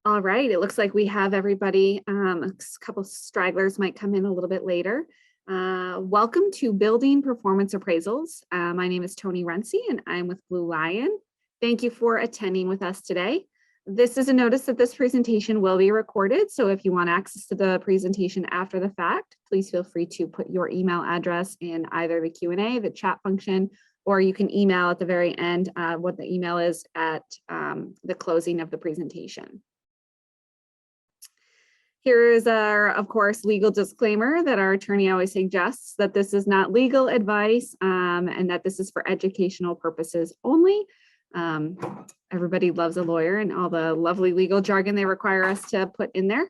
All right, it looks like we have everybody. A couple stragglers might come in a little bit later. Welcome to Building Performance Appraisals. My name is Toni Runci and I'm with BlueLion. Thank you for attending with us today. This is a notice that this presentation will be recorded, so if you want access to the presentation after the fact, please feel free to put your email address in either the Q&A, the chat function, or you can email at the very end what the email is at the closing of the presentation. Here is our, of course, legal disclaimer that our attorney always suggests that this is not legal advice and that this is for educational purposes only. Everybody loves a lawyer and all the lovely legal jargon they require us to put in there.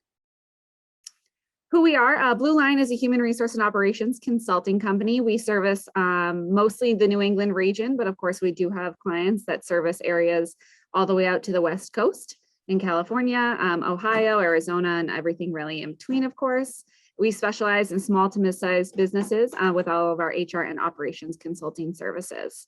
Who we are, BlueLion is a human resource and operations consulting company. We service mostly the New England region, but of course we do have clients that service areas all the way out to the West Coast. In California, Ohio, Arizona, and everything really in between, of course. We specialize in small to mid-sized businesses with all of our HR and operations consulting services.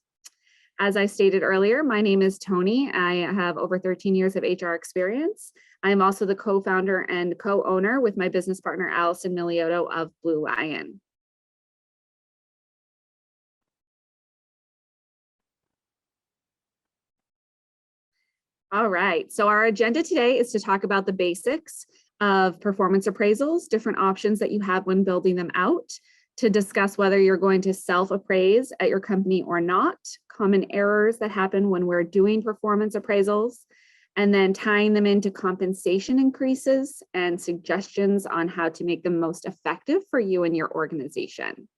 As I stated earlier, my name is Toni. I have over 13 years of HR experience. I am also the co-founder and co-owner with my business partner, Allison Miliotto of BlueLion. All right, so our agenda today is to talk about the basics of performance appraisals, different options that you have when building them out, to discuss whether you're going to self-appraise at your company or not, common errors that happen when we're doing performance appraisals, and then tying them into compensation increases and suggestions on how to make them most effective for you and your organization.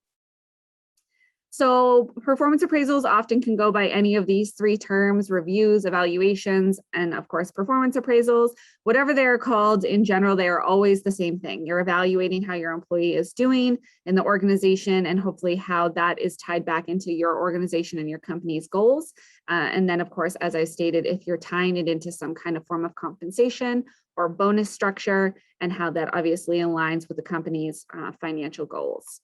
So performance appraisals often can go by any of these three terms: reviews, evaluations, and of course, performance appraisals. Whatever they're called, in general, they are always the same thing. You're evaluating how your employee is doing in the organization and hopefully how that is tied back into your organization and your company's goals. And then of course, as I stated, if you're tying it into some kind of form of compensation or bonus structure and how that obviously aligns with the company's financial goals.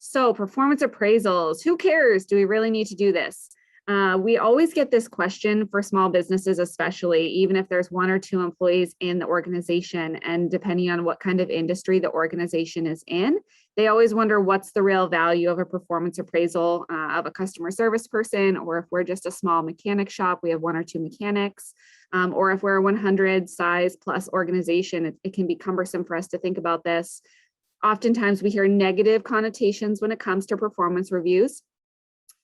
So performance appraisals, who cares? Do we really need to do this? We always get this question for small businesses, especially, even if there's one or two employees in the organization, and depending on what kind of industry the organization is in, they always wonder what's the real value of a performance appraisal of a customer service person, or if we're just a small mechanic shop, we have one or two mechanics, or if we're a 100 size plus organization, it can be cumbersome for us to think about this. Oftentimes we hear negative connotations when it comes to performance reviews.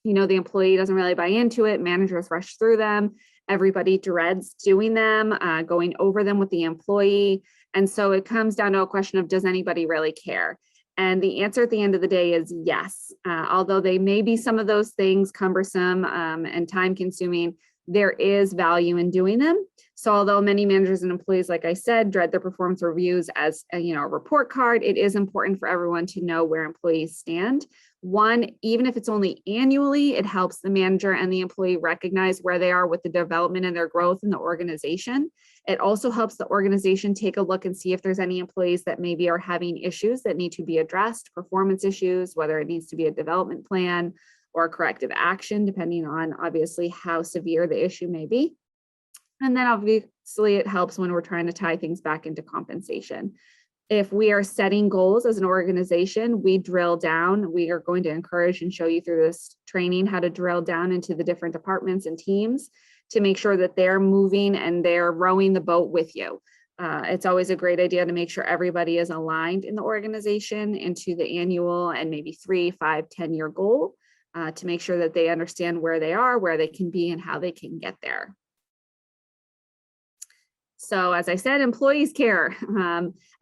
You know, the employee doesn't really buy into it, managers rush through them, everybody dreads doing them, going over them with the employee. And so it comes down to a question of, does anybody really care? And the answer at the end of the day is yes. Although they may be some of those things cumbersome and time consuming, there is value in doing them. So although many managers and employees, like I said, dread their performance reviews as a report card, it is important for everyone to know where employees stand. One, even if it's only annually, it helps the manager and the employee recognize where they are with the development and their growth in the organization. It also helps the organization take a look and see if there's any employees that maybe are having issues that need to be addressed, performance issues, whether it needs to be a development plan or corrective action, depending on obviously how severe the issue may be. And then obviously it helps when we're trying to tie things back into compensation. If we are setting goals as an organization, we drill down. We are going to encourage and show you through this training how to drill down into the different departments and teams to make sure that they're moving and they're rowing the boat with you. It's always a great idea to make sure everybody is aligned in the organization into the annual and maybe 3, 5, 10-year goal to make sure that they understand where they are, where they can be, and how they can get there. So as I said, employees care,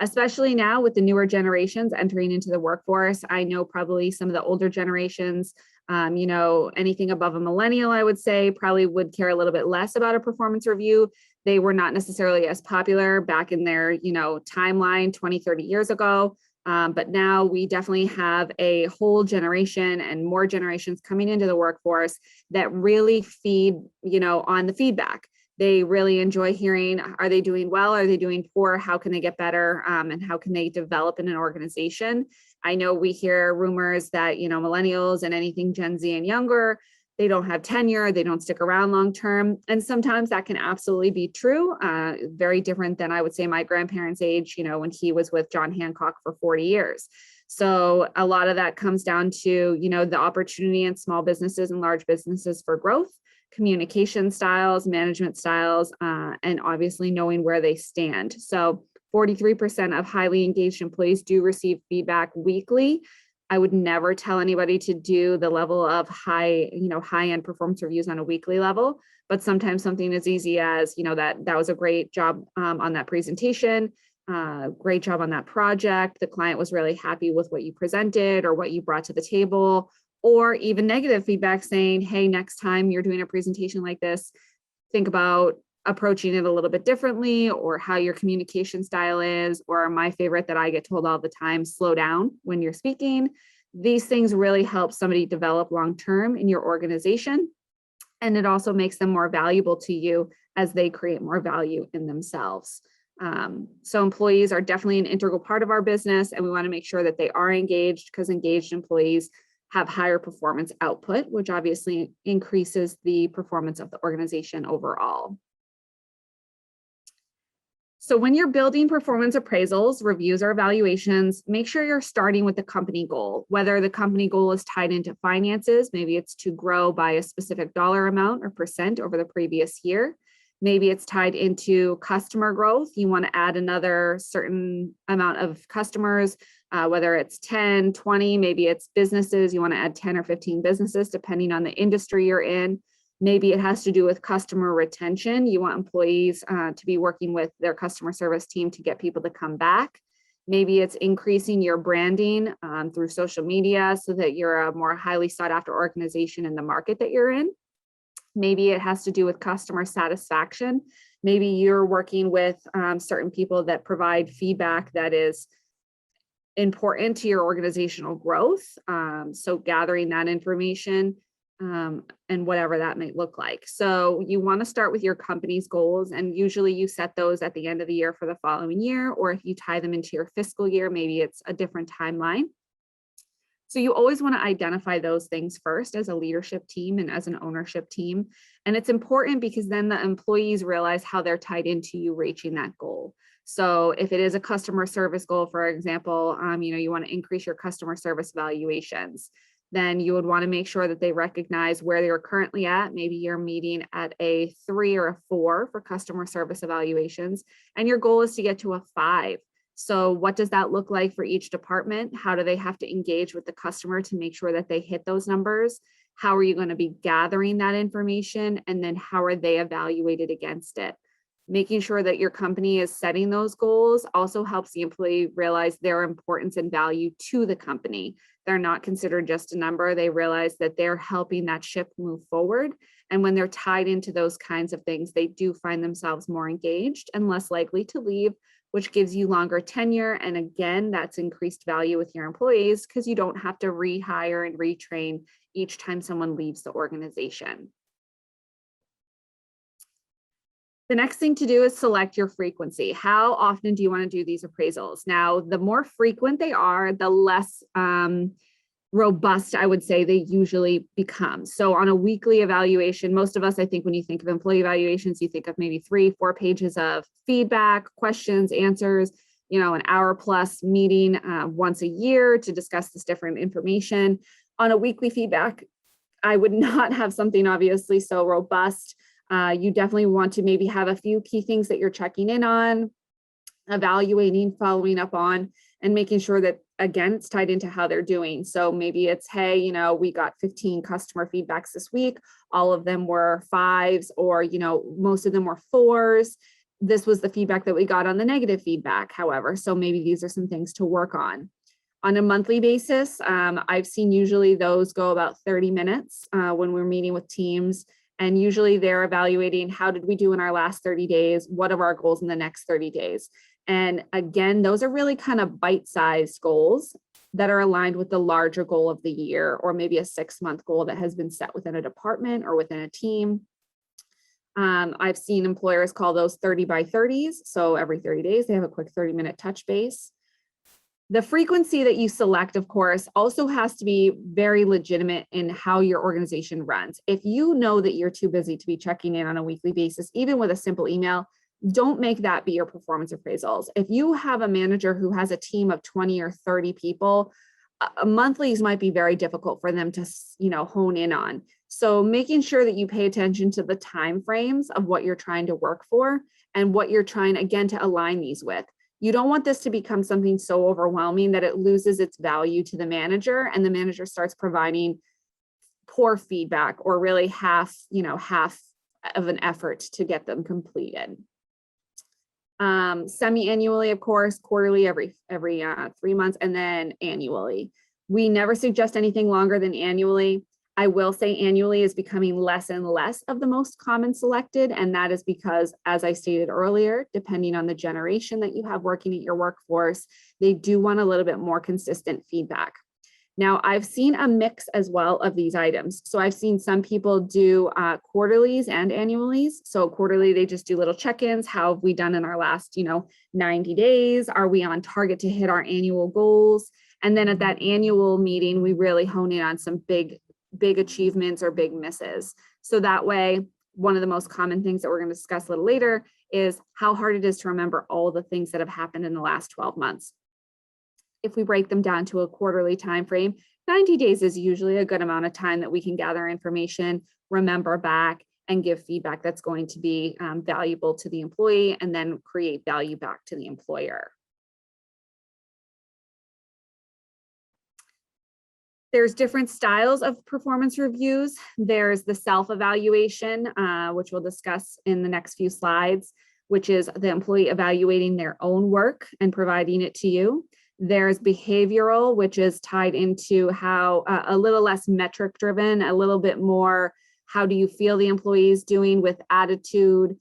especially now with the newer generations entering into the workforce. I know probably some of the older generations, anything above a millennial, I would say, probably would care a little bit less about a performance review. They were not necessarily as popular back in their, timeline 20, 30 years ago. But now we definitely have a whole generation and more generations coming into the workforce that really feed, on the feedback. They really enjoy hearing, are they doing well? Are they doing poor? How can they get better? And how can they develop in an organization? I know we hear rumors that, millennials and anything Gen Z and younger they don't have tenure, they don't stick around long term. And sometimes that can absolutely be true. Very different than I would say my grandparents' age, when he was with John Hancock for 40 years. So a lot of that comes down to, the opportunity in small businesses and large businesses for growth, communication styles, management styles, and obviously knowing where they stand. So 43% of highly engaged employees do receive feedback weekly. I would never tell anybody to do the level of high-end performance reviews on a weekly level, but sometimes something as easy as, that was a great job on that presentation, great job on that project. The client was really happy with what you presented or what you brought to the table, or even negative feedback saying, hey, next time you're doing a presentation like this, think about approaching it a little bit differently, or how your communication style is, or my favorite that I get told all the time, slow down when you're speaking. These things really help somebody develop long-term in your organization. And it also makes them more valuable to you as they create more value in themselves. So employees are definitely an integral part of our business, and we want to make sure that they are engaged, because engaged employees have higher performance output, which obviously increases the performance of the organization overall. So when you're building performance appraisals, reviews, or evaluations, make sure you're starting with the company goal, whether the company goal is tied into finances. Maybe it's to grow by a specific dollar amount or percent over the previous year. Maybe it's tied into customer growth. You want to add another certain amount of customers, whether it's 10, 20, maybe it's businesses. You want to add 10 or 15 businesses, depending on the industry you're in. Maybe it has to do with customer retention. You want employees to be working with their customer service team to get people to come back. Maybe it's increasing your branding through social media so that you're a more highly sought after organization in the market that you're in. Maybe it has to do with customer satisfaction. Maybe you're working with certain people that provide feedback that is important to your organizational growth. So gathering that information and whatever that might look like. So you want to start with your company's goals, and usually you set those at the end of the year for the following year, or if you tie them into your fiscal year, maybe it's a different timeline. So you always want to identify those things first as a leadership team and as an ownership team. And it's important because then the employees realize how they're tied into you reaching that goal. So if it is a customer service goal, for example, you want to increase your customer service valuations, then you would want to make sure that they recognize where they're currently at. Maybe you're meeting at a 3 or a 4 for customer service evaluations, and your goal is to get to a 5. So what does that look like for each department? How do they have to engage with the customer to make sure that they hit those numbers? How are you going to be gathering that information? And then how are they evaluated against it? Making sure that your company is setting those goals also helps the employee realize their importance and value to the company. They're not considered just a number. They realize that they're helping that ship move forward. And when they're tied into those kinds of things, they do find themselves more engaged and less likely to leave, which gives you longer tenure. And again, that's increased value with your employees because you don't have to rehire and retrain each time someone leaves the organization. The next thing to do is select your frequency. How often do you want to do these appraisals? Now, the more frequent they are, the less robust, I would say, they usually become. So on a weekly evaluation, most of us, I think when you think of employee evaluations, you think of maybe 3-4 pages of feedback, questions, answers, an hour plus meeting once a year to discuss this different information. On a weekly feedback, I would not have something obviously so robust. You definitely want to maybe have a few key things that you're checking in on, evaluating, following up on, and making sure that, again, it's tied into how they're doing. So maybe it's, hey, we got 15 customer feedbacks this week. All of them were 5s, or, most of them were 4s. This was the feedback that we got on the negative feedback, however. So maybe these are some things to work on. On a monthly basis, I've seen usually those go about 30 minutes when we're meeting with teams. And usually they're evaluating, how did we do in our last 30 days? What are our goals in the next 30 days? And again, those are really kind of bite-sized goals that are aligned with the larger goal of the year, or maybe a 6-month goal that has been set within a department or within a team. I've seen employers call those 30 by 30s. So every 30 days, they have a quick 30-minute touch base. The frequency that you select, of course, also has to be very legitimate in how your organization runs. If you know that you're too busy to be checking in on a weekly basis, even with a simple email, don't make that be your performance appraisals. If you have a manager who has a team of 20 or 30 people, monthlies might be very difficult for them to, hone in on. So making sure that you pay attention to the time frames of what you're trying to work for and what you're trying, again, to align these with. You don't want this to become something so overwhelming that it loses its value to the manager and the manager starts providing poor feedback or really half of an effort to get them completed. Semi-annually, of course, quarterly, every 3 months, and then annually. We never suggest anything longer than annually. I will say annually is becoming less and less of the most common selected, and that is because, as I stated earlier, depending on the generation that you have working at your workforce, they do want a little bit more consistent feedback. Now, I've seen a mix as well of these items. So I've seen some people do quarterlies and annualies. So quarterly, they just do little check-ins. How have we done in our last, 90 days? Are we on target to hit our annual goals? And then at that annual meeting, we really hone in on some big achievements or big misses. So that way, one of the most common things that we're going to discuss a little later is how hard it is to remember all the things that have happened in the last 12 months. If we break them down to a quarterly time frame, 90 days is usually a good amount of time that we can gather information, remember back, and give feedback that's going to be valuable to the employee and then create value back to the employer. There's different styles of performance reviews. There's the self-evaluation, which we'll discuss in the next few slides, which is the employee evaluating their own work and providing it to you. There's behavioral, which is tied into how a little less metric driven, a little bit more, how do you feel the employee is doing with attitude,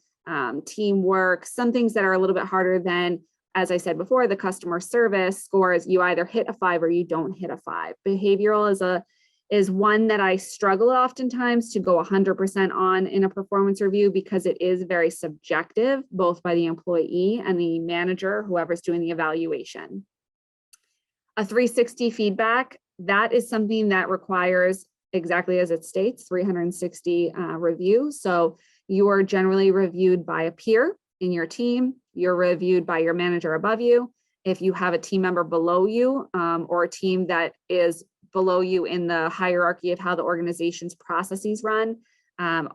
teamwork, some things that are a little bit harder than, as I said before, the customer service scores, you either hit a 5 or you don't hit a 5. Behavioral is one that I struggle oftentimes to go 100% on in a performance review because it is very subjective, both by the employee and the manager, whoever's doing the evaluation. A 360 feedback, that is something that requires, exactly as it states, 360 review. So you are generally reviewed by a peer in your team. You're reviewed by your manager above you. If you have a team member below you or a team that is below you in the hierarchy of how the organization's processes run,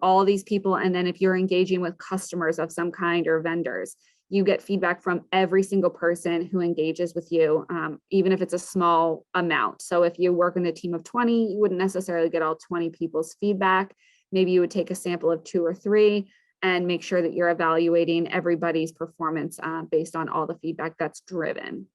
all these people. And then if you're engaging with customers of some kind or vendors, you get feedback from every single person who engages with you, even if it's a small amount. So if you work in a team of 20, you wouldn't necessarily get all 20 people's feedback. Maybe you would take a sample of 2 or 3 and make sure that you're evaluating everybody's performance based on all the feedback that's driven.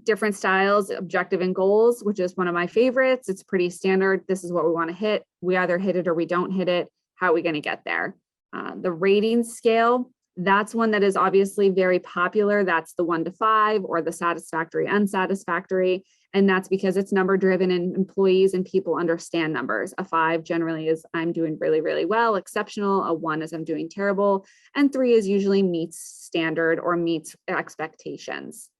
Different styles, objective and goals, which is one of my favorites. It's pretty standard. This is what we want to hit. We either hit it or we don't hit it. How are we going to get there? The rating scale, that's one that is obviously very popular. That's the 1 to 5 or the satisfactory, unsatisfactory. And that's because it's number driven and employees and people understand numbers. A 5 generally is I'm doing really, really well, exceptional. A 1 is I'm doing terrible. And 3 is usually meets standard or meets expectations.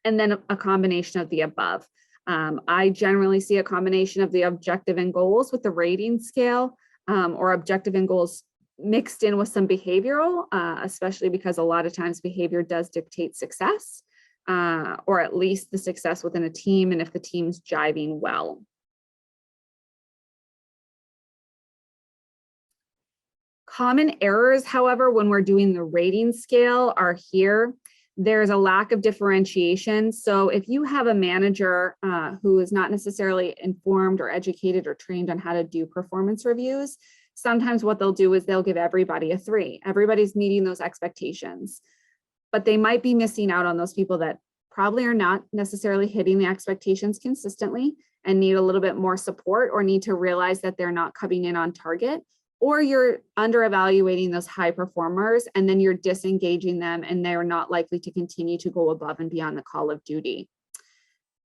And then a combination of the above. I generally see a combination of the objective and goals with the rating scale or objective and goals mixed in with some behavioral, especially because a lot of times behavior does dictate success, or at least the success within a team and if the team's jiving well. Common errors, however, when we're doing the rating scale are here. There's a lack of differentiation. So if you have a manager who is not necessarily informed or educated or trained on how to do performance reviews, sometimes what they'll do is they'll give everybody a 3. Everybody's meeting those expectations, but they might be missing out on those people that probably are not necessarily hitting the expectations consistently and need a little bit more support or need to realize that they're not coming in on target, or you're under evaluating those high performers and then you're disengaging them and they're not likely to continue to go above and beyond the call of duty.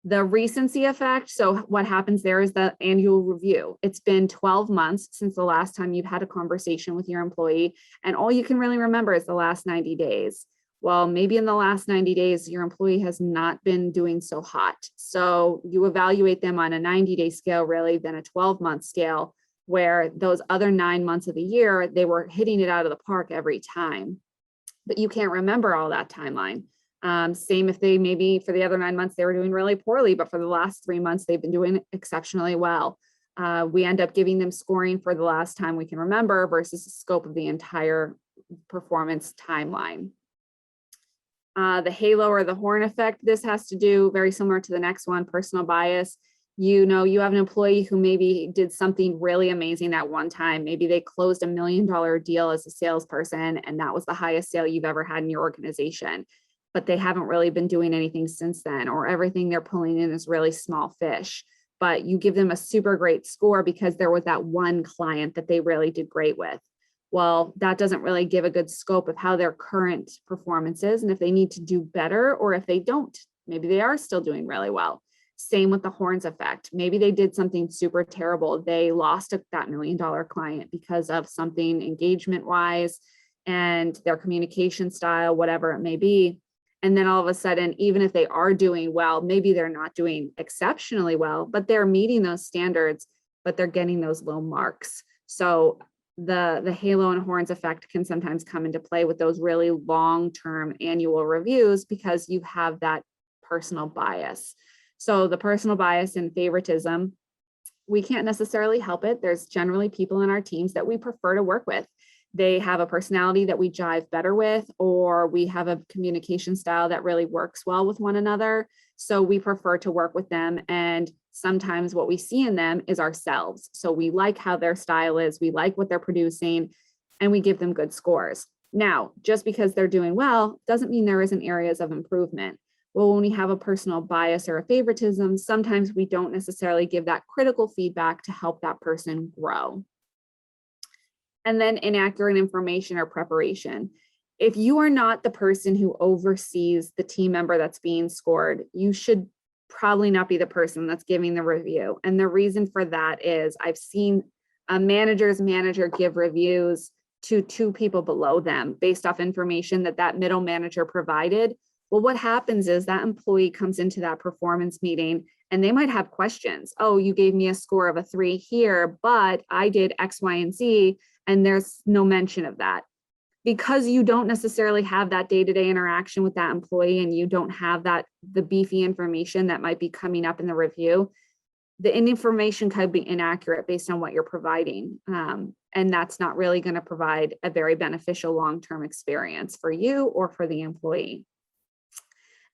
The recency effect. So what happens there is the annual review. It's been 12 months since the last time you've had a conversation with your employee, and all you can really remember is the last 90 days. Well, maybe in the last 90 days, your employee has not been doing so hot. So you evaluate them on a 90-day scale, really, then a 12-month scale, where those other 9 months of the year, they were hitting it out of the park every time. But you can't remember all that timeline. Same if they maybe for the other 9 months, they were doing really poorly, but for the last 3 months, they've been doing exceptionally well. We end up giving them scoring for the last time we can remember versus the scope of the entire performance timeline. The halo or the horn effect, this has to do very similar to the next one, personal bias. You know, you have an employee who maybe did something really amazing at one time. Maybe they closed $1 million deal as a salesperson, and that was the highest sale you've ever had in your organization. But they haven't really been doing anything since then, or everything they're pulling in is really small fish. But you give them a super great score because there was that one client that they really did great with. Well, that doesn't really give a good scope of how their current performance is and if they need to do better or if they don't. Maybe they are still doing really well. Same with the horns effect. Maybe they did something super terrible. They lost that $1 million client because of something engagement wise and their communication style, whatever it may be. And then all of a sudden, even if they are doing well, maybe they're not doing exceptionally well, but they're meeting those standards, but they're getting those low marks. So the halo and horns effect can sometimes come into play with those really long-term annual reviews because you have that personal bias. So the personal bias and favoritism, we can't necessarily help it. There's generally people in our teams that we prefer to work with. They have a personality that we jive better with, or we have a communication style that really works well with one another. So we prefer to work with them. And sometimes what we see in them is ourselves. So we like how their style is, we like what they're producing, and we give them good scores. Now, just because they're doing well doesn't mean there isn't areas of improvement. Well, when we have a personal bias or a favoritism, sometimes we don't necessarily give that critical feedback to help that person grow. And then inaccurate information or preparation. If you are not the person who oversees the team member that's being scored, you should probably not be the person that's giving the review. And the reason for that is I've seen a manager's manager give reviews to 2 people below them based off information that middle manager provided. Well, what happens is that employee comes into that performance meeting and they might have questions. Oh, you gave me a score of a 3 here, but I did X, Y, and Z, and there's no mention of that. Because you don't necessarily have that day-to-day interaction with that employee and you don't have the beefy information that might be coming up in the review, the information could be inaccurate based on what you're providing. And that's not really going to provide a very beneficial long-term experience for you or for the employee.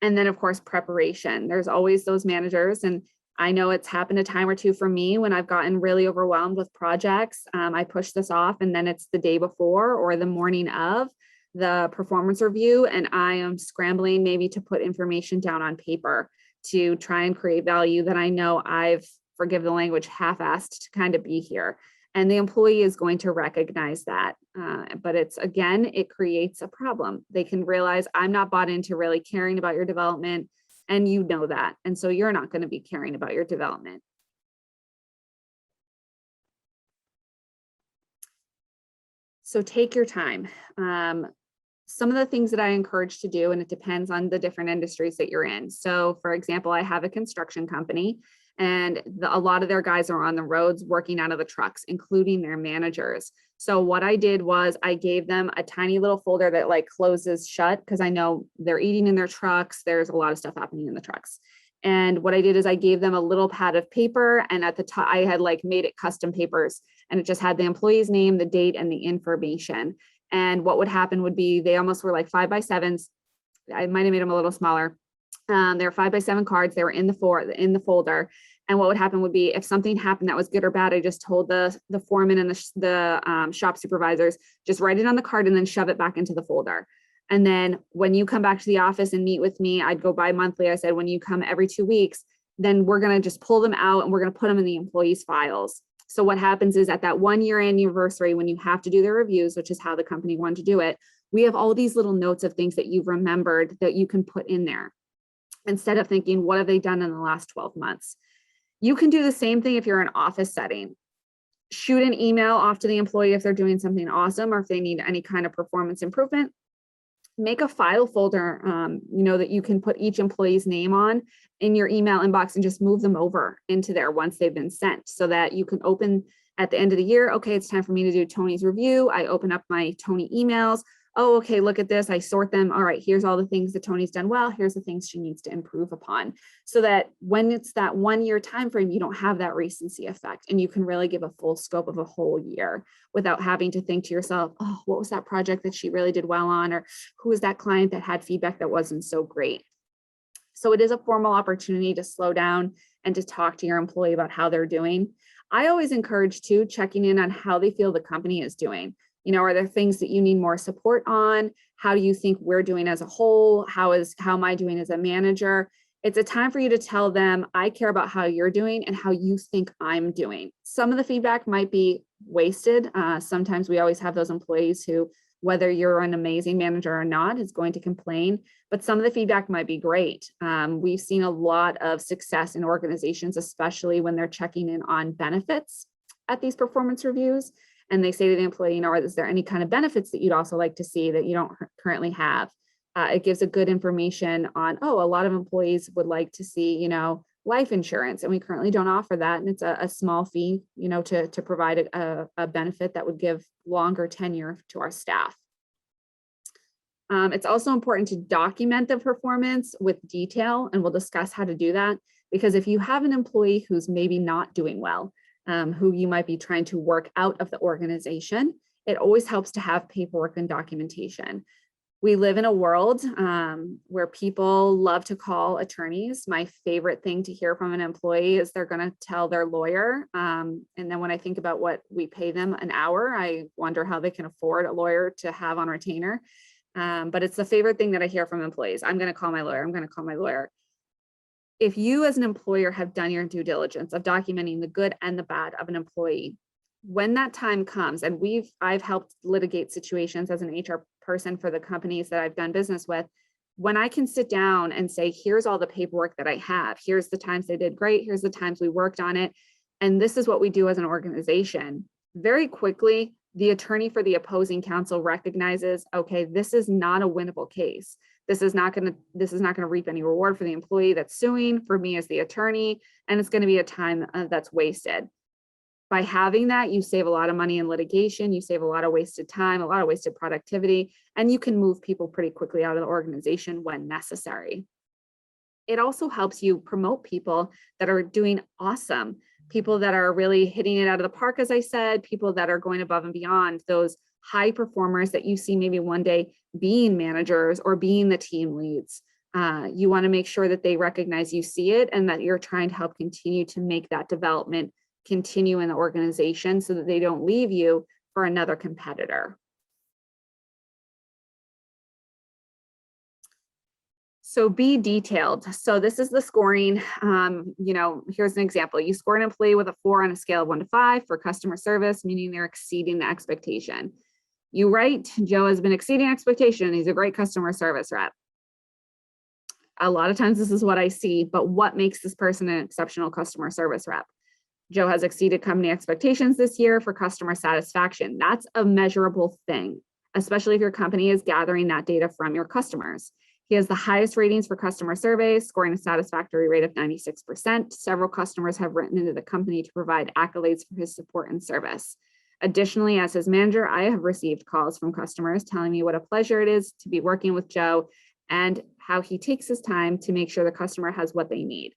And then, of course, preparation. There's always those managers, and I know it's happened a time or two for me when I've gotten really overwhelmed with projects. I push this off and then it's the day before or the morning of the performance review, and I am scrambling maybe to put information down on paper to try and create value that I know I've, forgive the language, half-assed to kind of be here. And the employee is going to recognize that. But it creates a problem. They can realize I'm not bought into really caring about your development, and you know that. And so you're not going to be caring about your development. So take your time. Some of the things that I encourage to do, and it depends on the different industries that you're in. So for example, I have a construction company, and a lot of their guys are on the roads working out of the trucks, including their managers. So what I did was I gave them a tiny little folder that like closes shut because I know they're eating in their trucks. There's a lot of stuff happening in the trucks. And what I did is I gave them a little pad of paper, and at the top I had like made it custom papers, and it just had the employee's name, the date, and the information. And what would happen would be they almost were like 5x7s. I might have made them a little smaller. They're 5x7 cards. They were in the folder. And what would happen would be if something happened that was good or bad, I just told the foreman and the shop supervisors, just write it on the card and then shove it back into the folder. And then when you come back to the office and meet with me, I'd go bi-monthly. I said, when you come every 2 weeks, then we're going to just pull them out and we're going to put them in the employees' files. So what happens is at that 1-year anniversary, when you have to do the reviews, which is how the company wanted to do it, we have all these little notes of things that you've remembered that you can put in there instead of thinking, what have they done in the last 12 months? You can do the same thing if you're in an office setting. Shoot an email off to the employee if they're doing something awesome or if they need any kind of performance improvement. Make a file folder, that you can put each employee's name on in your email inbox and just move them over into there once they've been sent, so that you can open at the end of the year. Okay, it's time for me to do Toni's review. I open up my Toni emails. Oh, okay, look at this. I sort them. All right, here's all the things that Toni's done well. Here's the things she needs to improve upon, so that when it's that 1 year time frame, you don't have that recency effect, and you can really give a full scope of a whole year without having to think to yourself, oh, what was that project that she really did well on? Or who was that client that had feedback that wasn't so great? So it is a formal opportunity to slow down and to talk to your employee about how they're doing. I always encourage too, checking in on how they feel the company is doing. Are there things that you need more support on? How do you think we're doing as a whole? How am I doing as a manager? It's a time for you to tell them, I care about how you're doing and how you think I'm doing. Some of the feedback might be wasted. Sometimes we always have those employees who, whether you're an amazing manager or not, is going to complain, but some of the feedback might be great. We've seen a lot of success in organizations, especially when they're checking in on benefits at these performance reviews. And they say to the employee, is there any kind of benefits that you'd also like to see that you don't currently have? It gives a good information on, a lot of employees would like to see, life insurance, and we currently don't offer that. And it's a small fee, to provide a benefit that would give longer tenure to our staff. It's also important to document the performance with detail, and we'll discuss how to do that, because if you have an employee who's maybe not doing well, who you might be trying to work out of the organization, it always helps to have paperwork and documentation. We live in a world where people love to call attorneys. My favorite thing to hear from an employee is they're going to tell their lawyer. And then when I think about what we pay them an hour, I wonder how they can afford a lawyer to have on retainer. But it's the favorite thing that I hear from employees. I'm going to call my lawyer. I'm going to call my lawyer. If you as an employer have done your due diligence of documenting the good and the bad of an employee, when that time comes, and I've helped litigate situations as an HR person for the companies that I've done business with, when I can sit down and say, here's all the paperwork that I have, here's the times they did great, here's the times we worked on it, and this is what we do as an organization, very quickly, the attorney for the opposing counsel recognizes, okay, this is not a winnable case. This is not going to reap any reward for the employee that's suing, for me as the attorney, and it's going to be a time that's wasted. By having that, you save a lot of money in litigation, you save a lot of wasted time, a lot of wasted productivity, and you can move people pretty quickly out of the organization when necessary. It also helps you promote people that are doing awesome, people that are really hitting it out of the park, as I said, people that are going above and beyond, those high performers that you see maybe one day being managers or being the team leads. You want to make sure that they recognize you see it and that you're trying to help continue to make that development continue in the organization so that they don't leave you for another competitor. So be detailed. So this is the scoring. Here's an example. You score an employee with a 4 on a scale of 1 to 5 for customer service, meaning they're exceeding the expectation. You write, Joe has been exceeding expectation. He's a great customer service rep. A lot of times this is what I see, but what makes this person an exceptional customer service rep? Joe has exceeded company expectations this year for customer satisfaction. That's a measurable thing, especially if your company is gathering that data from your customers. He has the highest ratings for customer surveys, scoring a satisfactory rate of 96%. Several customers have written into the company to provide accolades for his support and service. Additionally, as his manager, I have received calls from customers telling me what a pleasure it is to be working with Joe and how he takes his time to make sure the customer has what they need.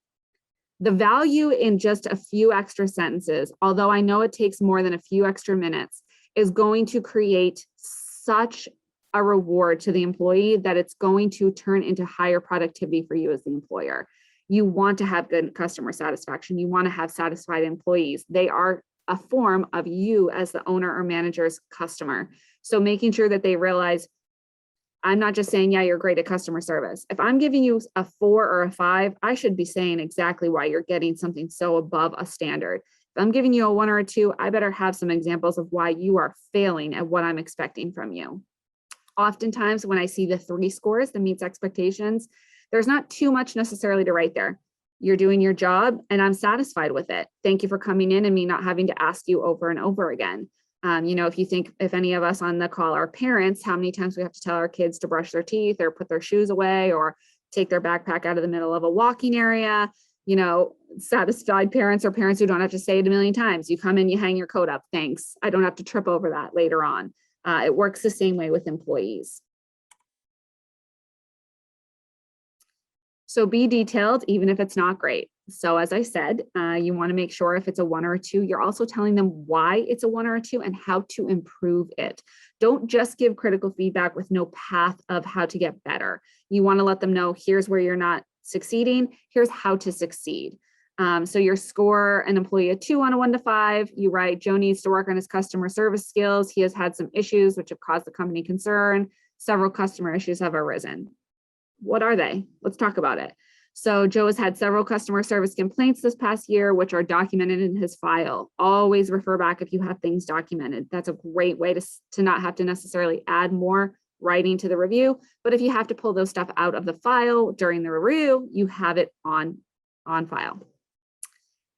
The value in just a few extra sentences, although I know it takes more than a few extra minutes, is going to create such a reward to the employee that it's going to turn into higher productivity for you as the employer. You want to have good customer satisfaction. You want to have satisfied employees. They are a form of you as the owner or manager's customer. So making sure that they realize, I'm not just saying, yeah, you're great at customer service. If I'm giving you a 4 or a 5, I should be saying exactly why you're getting something so above a standard. If I'm giving you a 1 or a 2, I better have some examples of why you are failing at what I'm expecting from you. Oftentimes when I see the 3 scores that meets expectations, there's not too much necessarily to write there. You're doing your job and I'm satisfied with it. Thank you for coming in and me not having to ask you over and over again. If you think, if any of us on the call are parents, how many times we have to tell our kids to brush their teeth or put their shoes away or take their backpack out of the middle of a walking area. Satisfied parents are parents who don't have to say it a million times. You come in, you hang your coat up. Thanks. I don't have to trip over that later on. It works the same way with employees. So be detailed, even if it's not great. So as I said, you want to make sure if it's a 1 or a 2, you're also telling them why it's a 1 or a 2 and how to improve it. Don't just give critical feedback with no path of how to get better. You want to let them know, here's where you're not succeeding, here's how to succeed. So you score an employee a 2 on a 1 to 5. You write, Joe needs to work on his customer service skills. He has had some issues which have caused the company concern. Several customer issues have arisen. What are they? Let's talk about it. So Joe has had several customer service complaints this past year, which are documented in his file. Always refer back if you have things documented. That's a great way to not have to necessarily add more writing to the review. But if you have to pull those stuff out of the file during the review, you have it on file.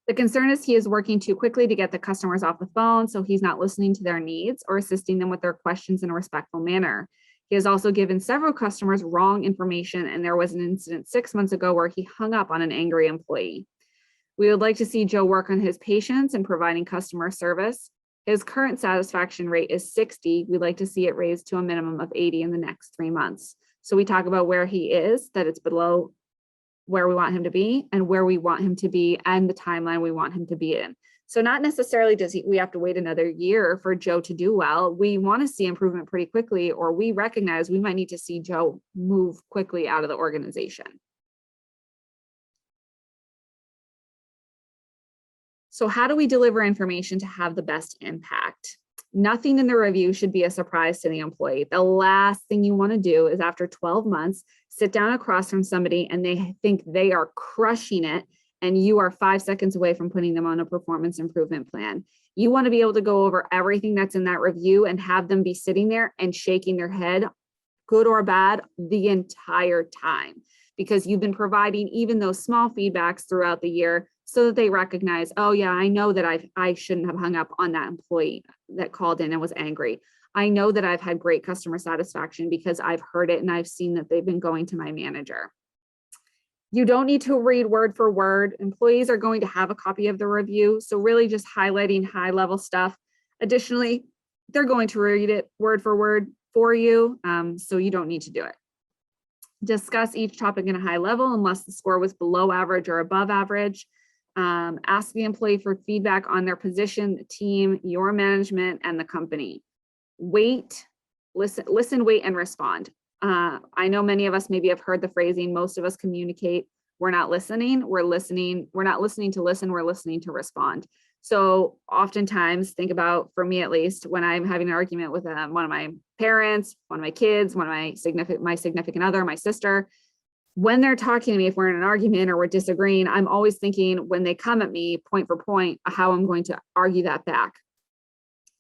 The concern is he is working too quickly to get the customers off the phone, so he's not listening to their needs or assisting them with their questions in a respectful manner. He has also given several customers wrong information, and there was an incident 6 months ago where he hung up on an angry employee. We would like to see Joe work on his patience in providing customer service. His current satisfaction rate is 60. We'd like to see it raised to a minimum of 80 in the next 3 months. So we talk about where he is, that it's below where we want him to be and where we want him to be and the timeline we want him to be in. So not necessarily we have to wait another year for Joe to do well. We want to see improvement pretty quickly, or we recognize we might need to see Joe move quickly out of the organization. So how do we deliver information to have the best impact? Nothing in the review should be a surprise to the employee. The last thing you want to do is, after 12 months, sit down across from somebody and they think they are crushing it, and you are 5 seconds away from putting them on a performance improvement plan. You want to be able to go over everything that's in that review and have them be sitting there and shaking their head, good or bad, the entire time, because you've been providing even those small feedbacks throughout the year so that they recognize, oh yeah, I know that I shouldn't have hung up on that employee that called in and was angry. I know that I've had great customer satisfaction because I've heard it and I've seen that they've been going to my manager. You don't need to read word for word. Employees are going to have a copy of the review, so really just highlighting high level stuff. Additionally, they're going to read it word for word for you, so you don't need to do it. Discuss each topic in a high level unless the score was below average or above average. Ask the employee for feedback on their position, the team, your management, and the company. Wait, listen, wait, and respond. I know many of us maybe have heard the phrasing, most of us communicate, we're not listening, we're listening, we're not listening to listen, we're listening to respond. So oftentimes, think about, for me at least, when I'm having an argument with one of my parents, one of my kids, one of my significant other, my sister, when they're talking to me, if we're in an argument or we're disagreeing, I'm always thinking, when they come at me point for point, how I'm going to argue that back.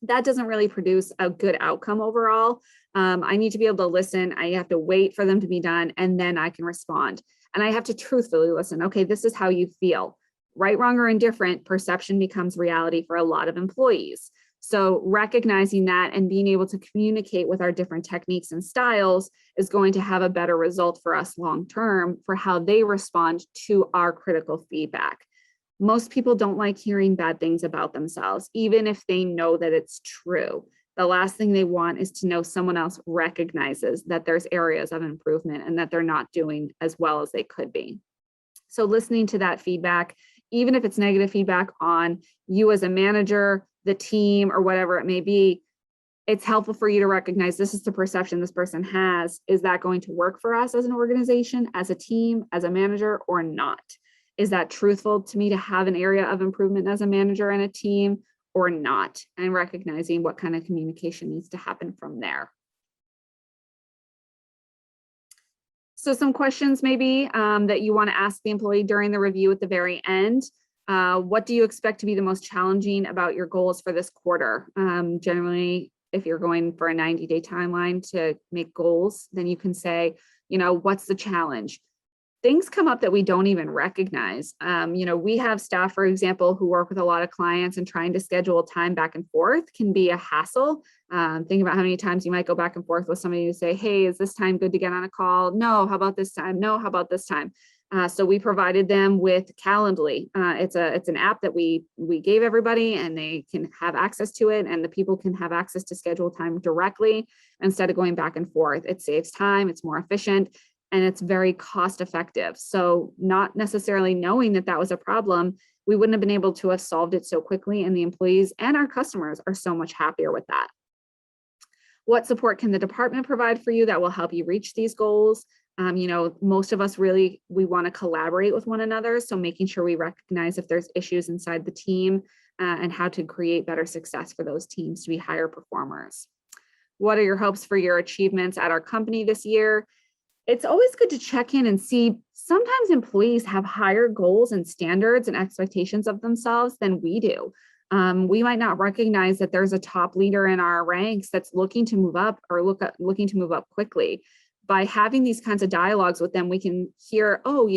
That doesn't really produce a good outcome overall. I need to be able to listen. I have to wait for them to be done, and then I can respond. And I have to truthfully listen. Okay, this is how you feel. Right, wrong, or indifferent, perception becomes reality for a lot of employees. So recognizing that and being able to communicate with our different techniques and styles is going to have a better result for us long-term for how they respond to our critical feedback. Most people don't like hearing bad things about themselves, even if they know that it's true. The last thing they want is to know someone else recognizes that there's areas of improvement and that they're not doing as well as they could be. So listening to that feedback, even if it's negative feedback on you as a manager, the team, or whatever it may be, it's helpful for you to recognize this is the perception this person has. Is that going to work for us as an organization, as a team, as a manager, or not? Is that truthful to me to have an area of improvement as a manager and a team, or not? And recognizing what kind of communication needs to happen from there. So some questions maybe that you want to ask the employee during the review at the very end. What do you expect to be the most challenging about your goals for this quarter? Generally, if you're going for a 90-day timeline to make goals, then you can say, what's the challenge? things come up that we don't even recognize. We have staff, for example, who work with a lot of clients, and trying to schedule time back and forth can be a hassle. Think about how many times you might go back and forth with somebody to say, hey, is this time good to get on a call? No, how about this time? No, how about this time? So we provided them with Calendly. It's an app that we gave everybody, and they can have access to it, and the people can have access to schedule time directly instead of going back and forth. It saves time, it's more efficient, and it's very cost effective. So not necessarily knowing that that was a problem, we wouldn't have been able to have solved it so quickly, and the employees and our customers are so much happier with that. What support can the department provide for you that will help you reach these goals? Most of us really, we want to collaborate with one another. So making sure we recognize if there's issues inside the team and how to create better success for those teams to be higher performers. What are your hopes for your achievements at our company this year? It's always good to check in and see. Sometimes employees have higher goals and standards and expectations of themselves than we do. We might not recognize that there's a top leader in our ranks that's looking to move up or looking to move up quickly. By having these kinds of dialogues with them, we can hear, oh,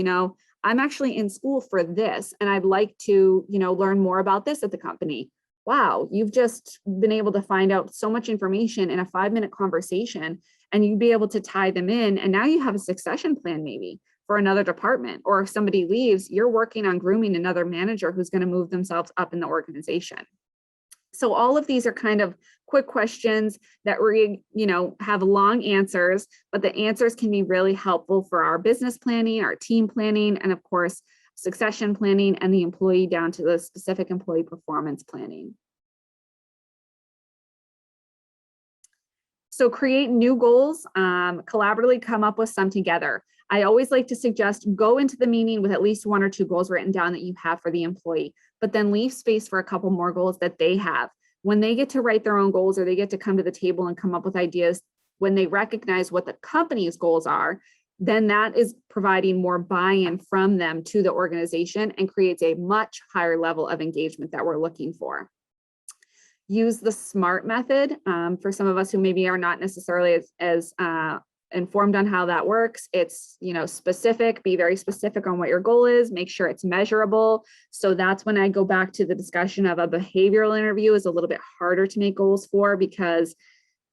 I'm actually in school for this, and I'd like to, learn more about this at the company. Wow, you've just been able to find out so much information in a 5-minute conversation, and you'd be able to tie them in. And now you have a succession plan maybe for another department, or if somebody leaves, you're working on grooming another manager who's going to move themselves up in the organization. So all of these are kind of quick questions that have long answers, but the answers can be really helpful for our business planning, our team planning, and of course, succession planning, and the employee down to the specific employee performance planning. So create new goals, collaboratively come up with some together. I always like to suggest go into the meeting with at least 1 or 2 goals written down that you have for the employee, but then leave space for a couple more goals that they have. When they get to write their own goals, or they get to come to the table and come up with ideas, when they recognize what the company's goals are, then that is providing more buy-in from them to the organization and creates a much higher level of engagement that we're looking for. Use the SMART method. For some of us who maybe are not necessarily as informed on how that works, it's specific. Be very specific on what your goal is. Make sure it's measurable. So that's when I go back to the discussion of a behavioral interview is a little bit harder to make goals for, because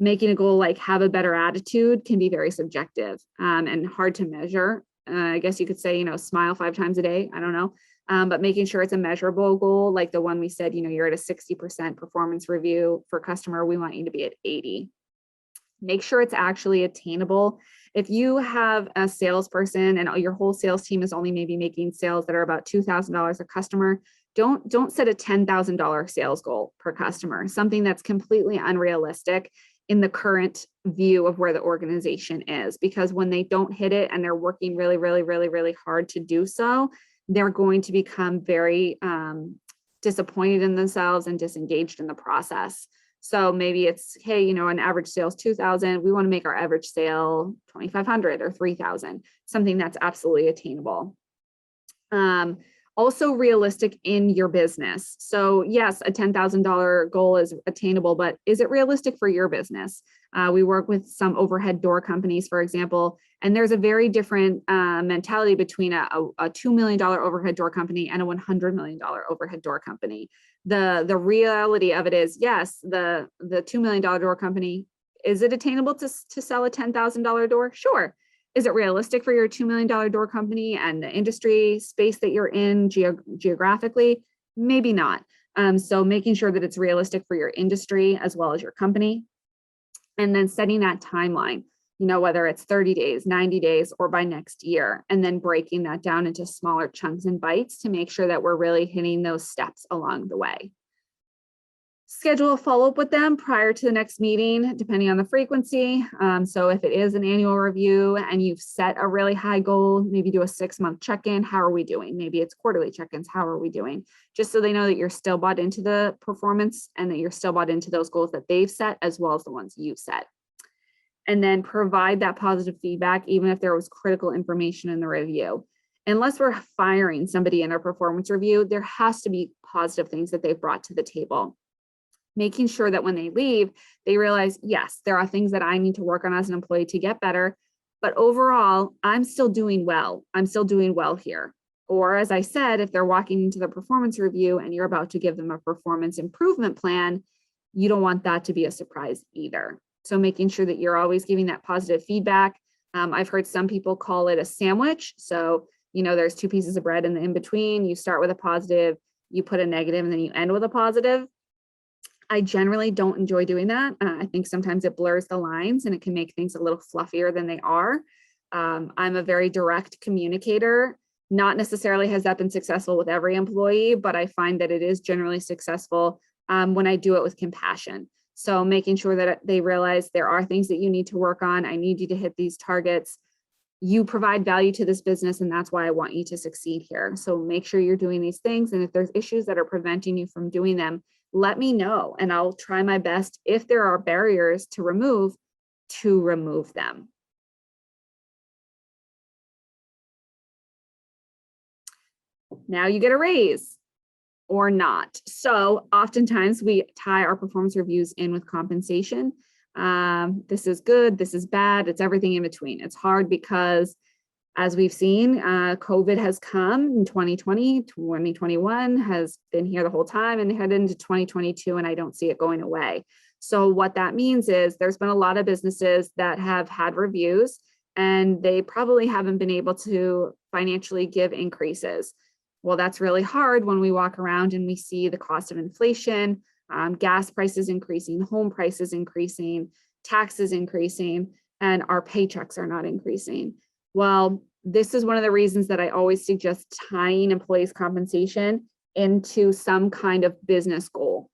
making a goal like have a better attitude can be very subjective and hard to measure. I guess you could say, smile 5 times a day. I don't know. But making sure it's a measurable goal, like the one we said, you're at a 60% performance review for customer, we want you to be at 80. Make sure it's actually attainable. If you have a salesperson and your whole sales team is only maybe making sales that are about $2,000 a customer, don't set a $10,000 sales goal per customer, something that's completely unrealistic in the current view of where the organization is, because when they don't hit it and they're working really, really, really, really hard to do so, they're going to become very disappointed in themselves and disengaged in the process. So maybe it's, hey, an average sales 2,000. We want to make our average sale 2,500 or 3,000, something that's absolutely attainable. Also realistic in your business. So yes, a $10,000 goal is attainable, but is it realistic for your business? We work with some overhead door companies, for example, and there's a very different mentality between a $2 million overhead door company and a $100 million overhead door company. The reality of it is, yes, the $2 million door company, is it attainable to sell a $10,000 door? Sure. Is it realistic for your $2 million door company and the industry space that you're in geographically? Maybe not. So making sure that it's realistic for your industry as well as your company. And then setting that timeline, whether it's 30 days, 90 days, or by next year, and then breaking that down into smaller chunks and bites to make sure that we're really hitting those steps along the way. Schedule a follow-up with them prior to the next meeting, depending on the frequency. So if it is an annual review and you've set a really high goal, maybe do a 6-month check-in. How are we doing? Maybe it's quarterly check-ins. How are we doing? Just so they know that you're still bought into the performance and that you're still bought into those goals that they've set as well as the ones you've set. And then provide that positive feedback, even if there was critical information in the review. Unless we're firing somebody in our performance review, there has to be positive things that they've brought to the table. Making sure that when they leave, they realize, yes, there are things that I need to work on as an employee to get better, but overall, I'm still doing well. I'm still doing well here. Or as I said, if they're walking into the performance review and you're about to give them a performance improvement plan, you don't want that to be a surprise either. So making sure that you're always giving that positive feedback. I've heard some people call it a sandwich. So, there's two pieces of bread in between. You start with a positive, you put a negative, and then you end with a positive. I generally don't enjoy doing that. I think sometimes it blurs the lines and it can make things a little fluffier than they are. I'm a very direct communicator. Not necessarily has that been successful with every employee, but I find that it is generally successful when I do it with compassion. So making sure that they realize there are things that you need to work on. I need you to hit these targets. You provide value to this business, and that's why I want you to succeed here. So make sure you're doing these things. And if there's issues that are preventing you from doing them, let me know, and I'll try my best, if there are barriers to remove them. Now you get a raise or not. So oftentimes we tie our performance reviews in with compensation. This is good, this is bad, it's everything in between. It's hard because, as we've seen, COVID has come in 2020, 2021 has been here the whole time, and head into 2022, and I don't see it going away. So what that means is there's been a lot of businesses that have had reviews, and they probably haven't been able to financially give increases. Well, that's really hard when we walk around and we see the cost of inflation, gas prices increasing, home prices increasing, taxes increasing, and our paychecks are not increasing. Well, this is one of the reasons that I always suggest tying employees' compensation into some kind of business goal.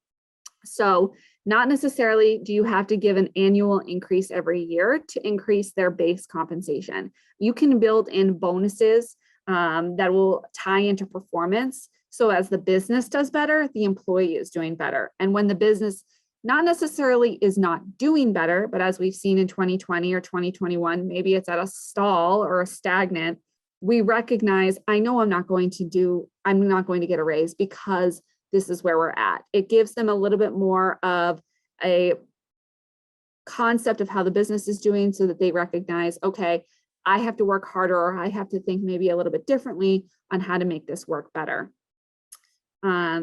So not necessarily do you have to give an annual increase every year to increase their base compensation. You can build in bonuses that will tie into performance. So as the business does better, the employee is doing better. And when the business not necessarily is not doing better, but as we've seen in 2020 or 2021, maybe it's at a stall or a stagnant, we recognize, I know I'm not going to get a raise because this is where we're at. It gives them a little bit more of a concept of how the business is doing so that they recognize, okay, I have to work harder, or I have to think maybe a little bit differently on how to make this work better.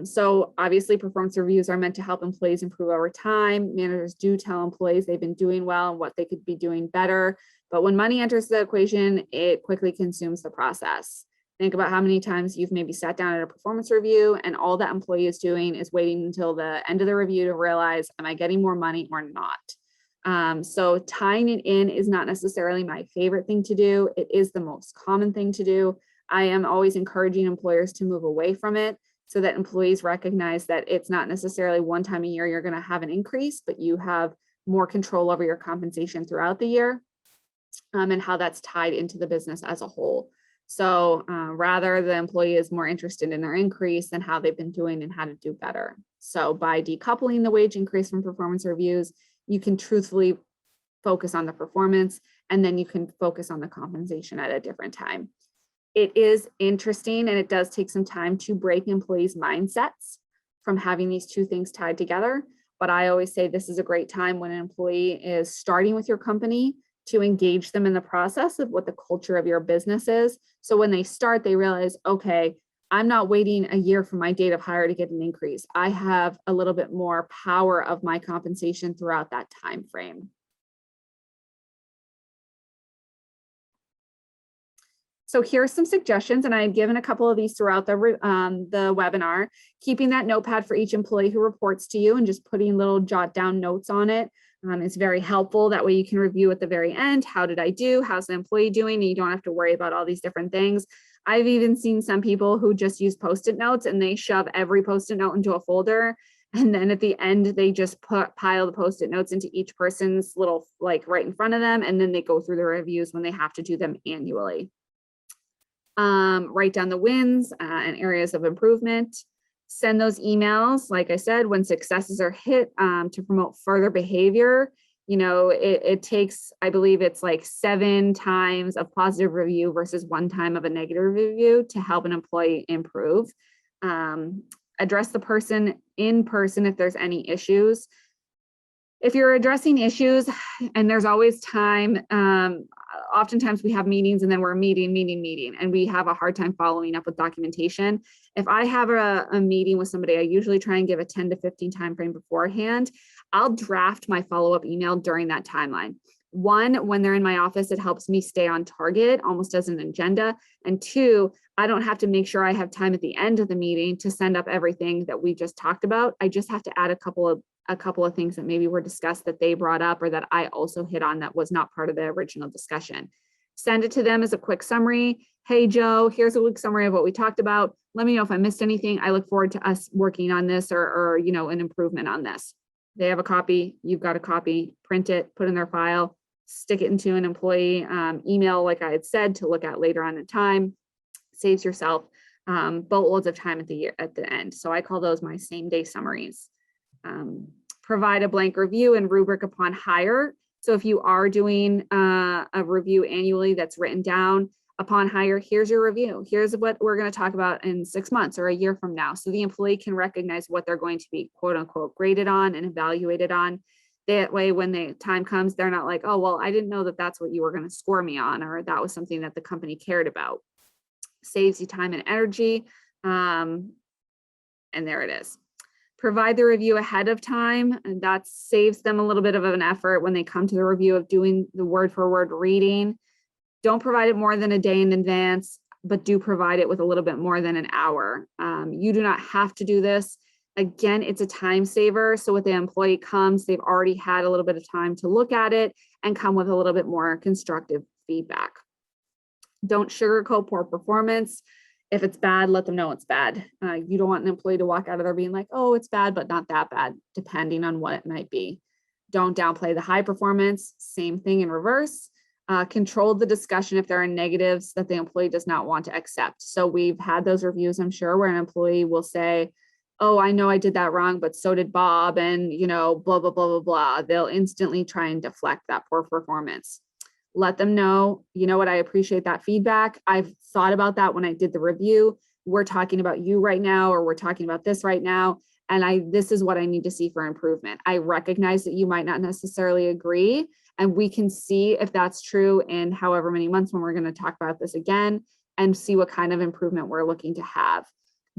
So obviously performance reviews are meant to help employees improve over time. Managers do tell employees they've been doing well and what they could be doing better. But when money enters the equation, it quickly consumes the process. Think about how many times you've maybe sat down at a performance review and all that employee is doing is waiting until the end of the review to realize, am I getting more money or not? So tying it in is not necessarily my favorite thing to do. It is the most common thing to do. I am always encouraging employers to move away from it so that employees recognize that it's not necessarily one time a year you're going to have an increase, but you have more control over your compensation throughout the year, and how that's tied into the business as a whole. So rather the employee is more interested in their increase than how they've been doing and how to do better. So by decoupling the wage increase from performance reviews, you can truthfully focus on the performance, and then you can focus on the compensation at a different time. It is interesting, and it does take some time to break employees' mindsets from having these two things tied together. But I always say this is a great time when an employee is starting with your company to engage them in the process of what the culture of your business is. So when they start, they realize, okay, I'm not waiting a year for my date of hire to get an increase. I have a little bit more power of my compensation throughout that time frame. So here's some suggestions, and I've given a couple of these throughout the webinar. Keeping that notepad for each employee who reports to you and just putting little jot down notes on it is very helpful. That way you can review at the very end. How did I do? How's the employee doing? And you don't have to worry about all these different things. I've even seen some people who just use Post-it notes and they shove every Post-it note into a folder. And then at the end, they just pile the Post-it notes into each person's little, like right in front of them. And then they go through the reviews when they have to do them annually. Write down the wins and areas of improvement. Send those emails, like I said, when successes are hit to promote further behavior. You know, it takes, I believe it's like 7 times of positive review versus 1 time of a negative review to help an employee improve. Address the person in person if there's any issues. If you're addressing issues and there's always time, oftentimes we have meetings and then we're meeting, and we have a hard time following up with documentation. If I have a meeting with somebody, I usually try and give a 10 to 15 time frame beforehand. I'll draft my follow-up email during that timeline. One, when they're in my office, it helps me stay on target, almost as an agenda. And two, I don't have to make sure I have time at the end of the meeting to send up everything that we just talked about. I just have to add a couple of things that maybe were discussed that they brought up or that I also hit on that was not part of the original discussion. Send it to them as a quick summary. Hey, Joe, here's a quick summary of what we talked about. Let me know if I missed anything. I look forward to us working on this or an improvement on this. They have a copy, you've got a copy, print it, put in their file, stick it into an employee email, like I had said, to look at later on in time. Saves yourself boatloads of time at the end. So I call those my same day summaries. Provide a blank review and rubric upon hire. So if you are doing a review annually that's written down upon hire, here's your review. Here's what we're going to talk about in 6 months or a year from now. So the employee can recognize what they're going to be quote unquote graded on and evaluated on. That way, when the time comes, they're not like, oh, well, I didn't know that that's what you were going to score me on, or that was something that the company cared about. Saves you time and energy. And there it is. Provide the review ahead of time, and that saves them a little bit of an effort when they come to the review of doing the word for word reading. Don't provide it more than a day in advance, but do provide it with a little bit more than an hour. You do not have to do this. Again, it's a time saver. So when the employee comes, they've already had a little bit of time to look at it and come with a little bit more constructive feedback. Don't sugarcoat poor performance. If it's bad, let them know it's bad. You don't want an employee to walk out of there being like, oh, it's bad, but not that bad, depending on what it might be. Don't downplay the high performance. Same thing in reverse. Control the discussion if there are negatives that the employee does not want to accept. So we've had those reviews, I'm sure, where an employee will say, oh, I know I did that wrong, but so did Bob, and blah, blah, blah, blah, blah. They'll instantly try and deflect that poor performance. Let them know, you know what, I appreciate that feedback. I've thought about that when I did the review. We're talking about you right now, or we're talking about this right now. And this is what I need to see for improvement. I recognize that you might not necessarily agree, and we can see if that's true in however many months when we're going to talk about this again and see what kind of improvement we're looking to have.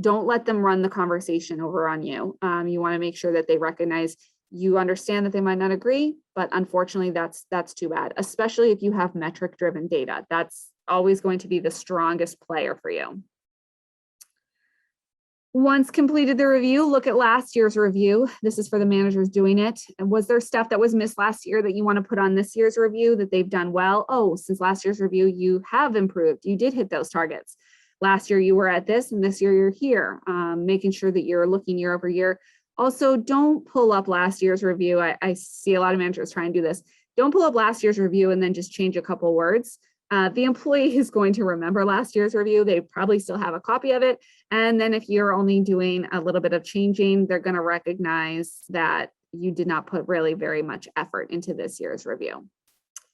Don't let them run the conversation over on you. You want to make sure that they recognize you understand that they might not agree, but unfortunately that's too bad, especially if you have metric driven data. That's always going to be the strongest player for you. Once completed the review, look at last year's review. This is for the managers doing it. And was there stuff that was missed last year that you want to put on this year's review that they've done well? Oh, since last year's review, you have improved. You did hit those targets. Last year you were at this, and this year you're here. Making sure that you're looking year over year. Also, don't pull up last year's review. I see a lot of managers try and do this. Don't pull up last year's review and then just change a couple words. The employee is going to remember last year's review. They probably still have a copy of it. And then if you're only doing a little bit of changing, they're going to recognize that you did not put really very much effort into this year's review.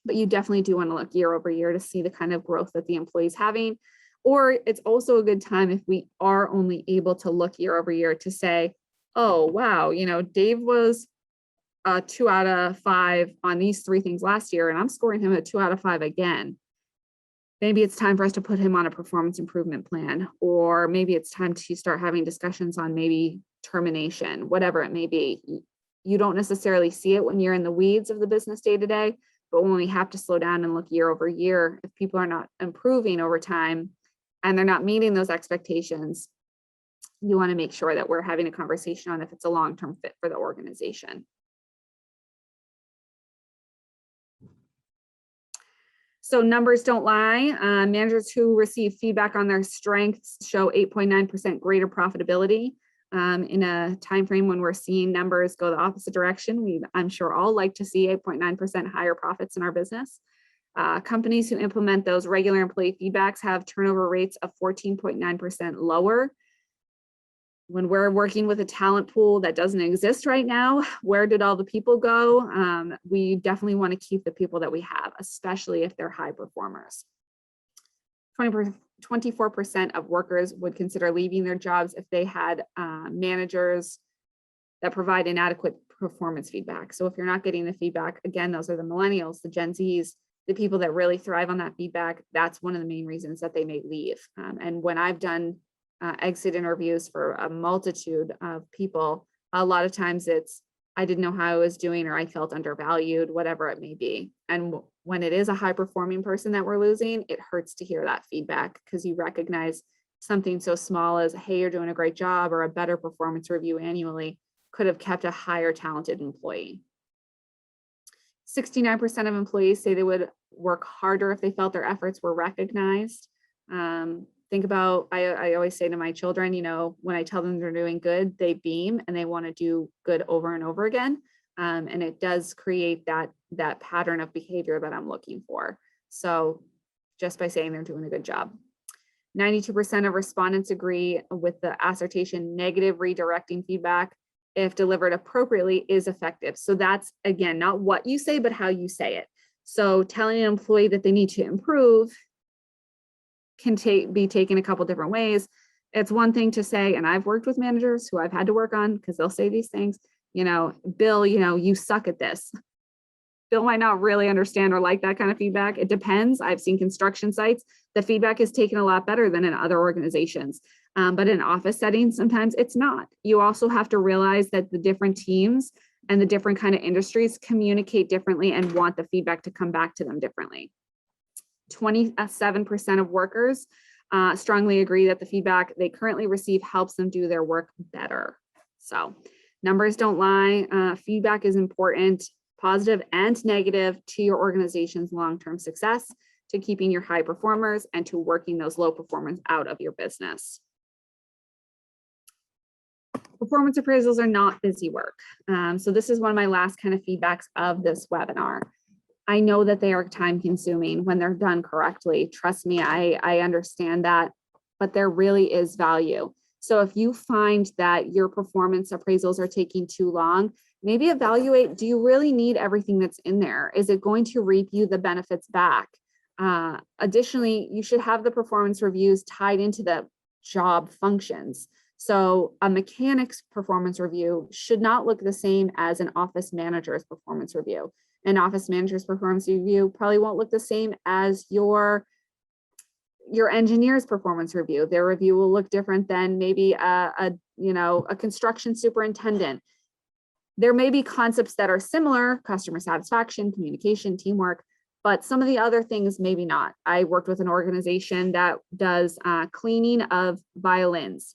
But you definitely do want to look year over year to see the kind of growth that the employee is having. Or it's also a good time if we are only able to look year over year to say, oh, wow, Dave was 2 out of 5 on these 3 things last year, and I'm scoring him a 2 out of 5 again. Maybe it's time for us to put him on a performance improvement plan, or maybe it's time to start having discussions on maybe termination, whatever it may be. You don't necessarily see it when you're in the weeds of the business day to day, but when we have to slow down and look year over year, if people are not improving over time and they're not meeting those expectations, you want to make sure that we're having a conversation on if it's a long-term fit for the organization. So numbers don't lie. Managers who receive feedback on their strengths show 8.9% greater profitability. In a time frame when we're seeing numbers go the opposite direction, I'm sure all like to see 8.9% higher profits in our business. Companies who implement those regular employee feedbacks have turnover rates of 14.9% lower. When we're working with a talent pool that doesn't exist right now, where did all the people go? We definitely want to keep the people that we have, especially if they're high performers. 24% of workers would consider leaving their jobs if they had managers that provide inadequate performance feedback. So if you're not getting the feedback, again, those are the millennials, the Gen Zs, the people that really thrive on that feedback, that's one of the main reasons that they may leave. And when I've done exit interviews for a multitude of people, a lot of times it's, I didn't know how I was doing, or I felt undervalued, whatever it may be. And when it is a high performing person that we're losing, it hurts to hear that feedback, because you recognize something so small as, hey, you're doing a great job, or a better performance review annually could have kept a higher talented employee. 69% of employees say they would work harder if they felt their efforts were recognized. Think about, I always say to my children, you know, when I tell them they're doing good, they beam and they want to do good over and over again. And it does create that pattern of behavior that I'm looking for. So just by saying they're doing a good job. 92% of respondents agree with the assertion negative redirecting feedback, if delivered appropriately, is effective. So that's, again, not what you say, but how you say it. So telling an employee that they need to improve can be taken a couple different ways. It's one thing to say, and I've worked with managers who I've had to work on, because they'll say these things, you know, Bill, you know, you suck at this. Bill might not really understand or like that kind of feedback. It depends. I've seen construction sites, the feedback is taken a lot better than in other organizations. But in office settings, sometimes it's not. You also have to realize that the different teams and the different kind of industries communicate differently and want the feedback to come back to them differently. 27% of workers strongly agree that the feedback they currently receive helps them do their work better. So numbers don't lie. Feedback is important, positive and negative, to your organization's long-term success, to keeping your high performers, and to working those low performers out of your business. Performance appraisals are not busy work. So this is one of my last kind of feedbacks of this webinar. I know that they are time consuming when they're done correctly. Trust me, I understand that, but there really is value. So if you find that your performance appraisals are taking too long, maybe evaluate, do you really need everything that's in there? Is it going to reap you the benefits back? Additionally, you should have the performance reviews tied into the job functions. So a mechanic's performance review should not look the same as an office manager's performance review. An office manager's performance review probably won't look the same as your engineer's performance review. Their review will look different than maybe a construction superintendent. There may be concepts that are similar: customer satisfaction, communication, teamwork, but some of the other things maybe not. I worked with an organization that does cleaning of violins.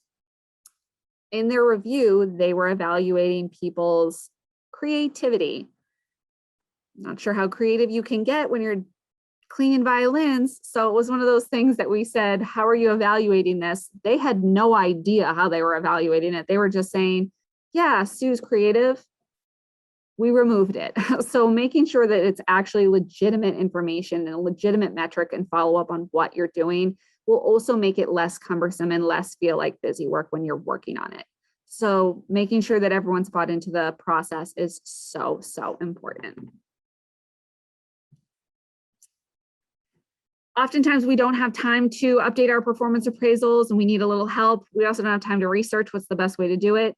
In their review, they were evaluating people's creativity. Not sure how creative you can get when you're cleaning violins. So it was one of those things that we said, how are you evaluating this? They had no idea how they were evaluating it. They were just saying, yeah, Sue's creative. We removed it. So making sure that it's actually legitimate information and a legitimate metric and follow up on what you're doing will also make it less cumbersome and less feel like busy work when you're working on it. So making sure that everyone's bought into the process is so, so important. Oftentimes we don't have time to update our performance appraisals and we need a little help. We also don't have time to research what's the best way to do it.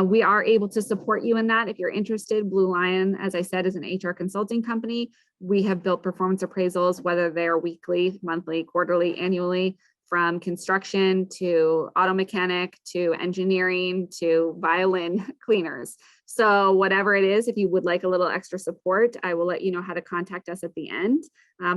We are able to support you in that if you're interested. BlueLion, as I said, is an HR consulting company. We have built performance appraisals, whether they're weekly, monthly, quarterly, annually, from construction to auto mechanic to engineering to violin cleaners. So whatever it is, if you would like a little extra support, I will let you know how to contact us at the end.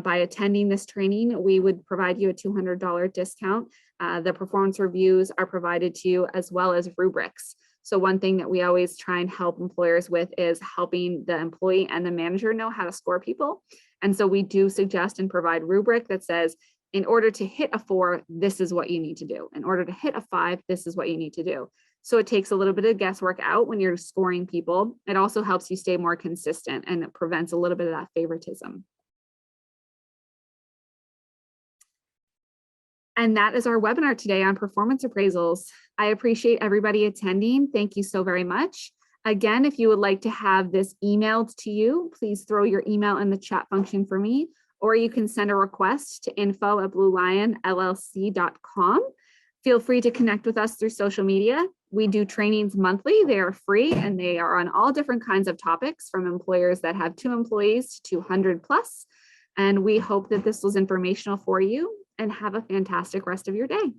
By attending this training, we would provide you a $200 discount. The performance reviews are provided to you, as well as rubrics. So one thing that we always try and help employers with is helping the employee and the manager know how to score people. And so we do suggest and provide rubric that says, in order to hit a 4, this is what you need to do. In order to hit a 5, this is what you need to do. So it takes a little bit of guesswork out when you're scoring people. It also helps you stay more consistent, and it prevents a little bit of that favoritism. And that is our webinar today on performance appraisals. I appreciate everybody attending. Thank you so very much. Again, if you would like to have this emailed to you, please throw your email in the chat function for me, or you can send a request to info@bluelionllc.com. Feel free to connect with us through social media. We do trainings monthly. They are free and they are on all different kinds of topics, from employers that have 2 employees to 200 plus. And we hope that this was informational for you, and have a fantastic rest of your day.